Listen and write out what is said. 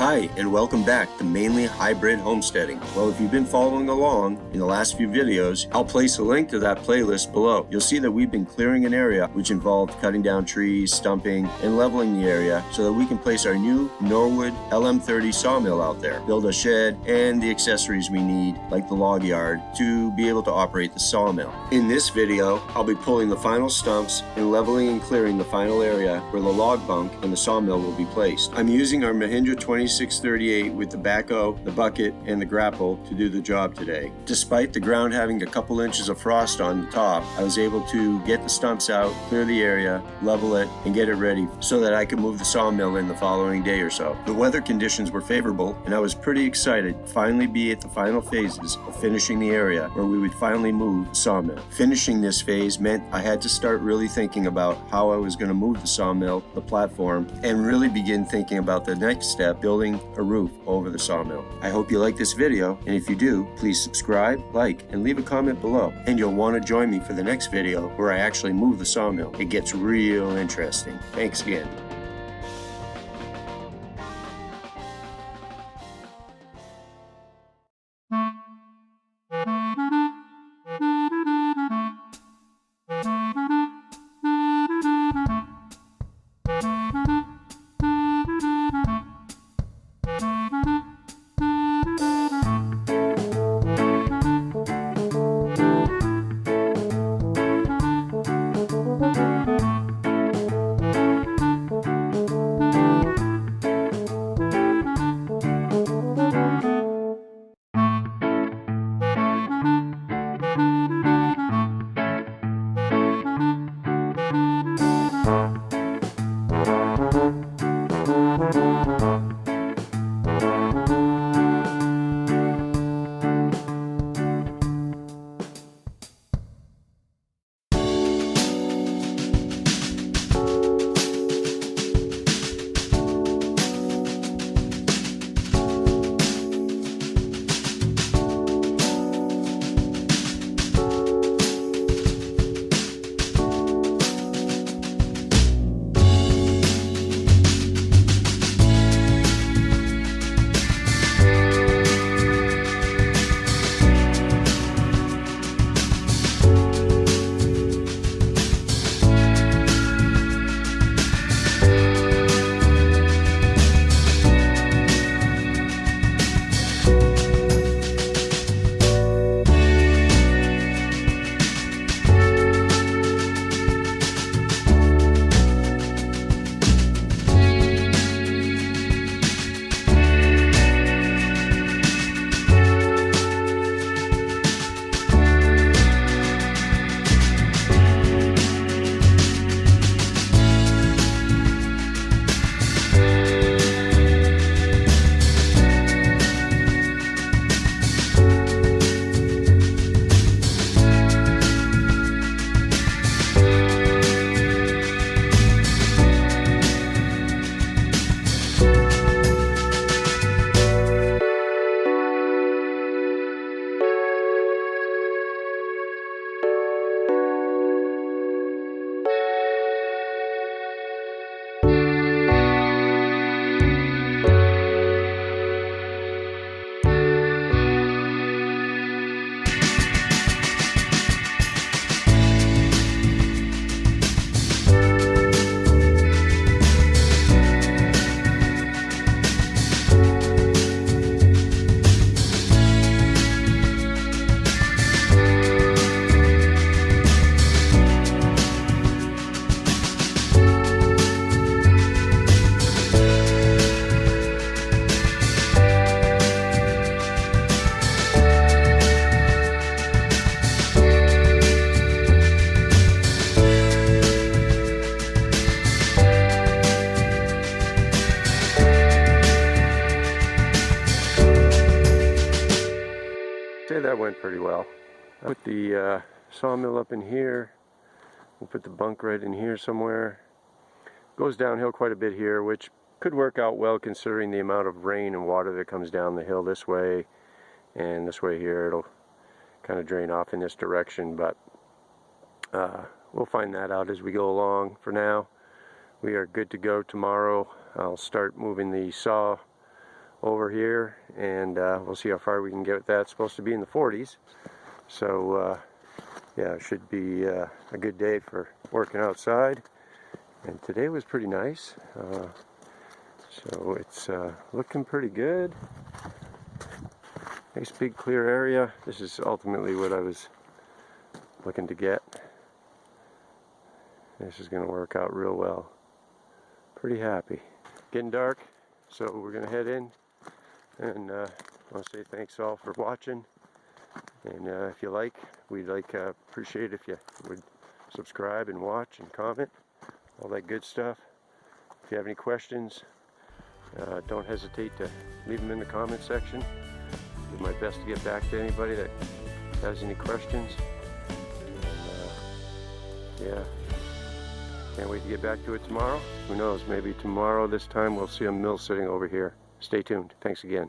Hi, and welcome back to Mainly Hybrid Homesteading. Well, if you've been following along in the last few videos, I'll place a link to that playlist below. You'll see that we've been clearing an area which involved cutting down trees, stumping, and leveling the area so that we can place our new Norwood LM30 sawmill out there, build a shed, and the accessories we need, like the log yard, to be able to operate the sawmill. In this video, I'll be pulling the final stumps and leveling and clearing the final area where the log bunk and the sawmill will be placed. I'm using our Mahindra 2638 with the backhoe, the bucket, and the grapple to do the job today. Despite the ground having a couple inches of frost on the top, I was able to get the stumps out, clear the area, level it, and get it ready so that I could move the sawmill in the following day or so. The weather conditions were favorable, and I was pretty excited to finally be at the final phases of finishing the area where we would finally move the sawmill. Finishing this phase meant I had to start really thinking about how I was going to move the sawmill, the platform, and really begin thinking about the next step, building a roof over the sawmill. I hope you like this video, and if you do, please subscribe, like, and leave a comment below. And you'll want to join me for the next video where I actually move the sawmill. It gets real interesting. Thanks again. That went pretty well. I put the sawmill up in here. We'll put the bunk right in here somewhere. Goes downhill quite a bit here, which could work out well considering the amount of rain and water that comes down the hill this way and this way here. It'll kind of drain off in this direction, but we'll find that out as we go along. For now, we are good to go tomorrow. I'll start moving the saw over here, and we'll see how far we can get with that. It's supposed to be in the 40s, so yeah, it should be a good day for working outside. And today was pretty nice, so it's looking pretty good. Nice big clear area. This is ultimately what I was looking to get. This is going to work out real well. Pretty happy. Getting dark, so we're going to head in, and I want to say thanks all for watching. And if you like, we'd appreciate if you would subscribe and watch and comment, all that good stuff. If you have any questions, don't hesitate to leave them in the comment section. Do my best to get back to anybody that has any questions. And, yeah, can't wait to get back to it tomorrow. Who knows, maybe tomorrow this time we'll see a mill sitting over here. Stay tuned. Thanks again.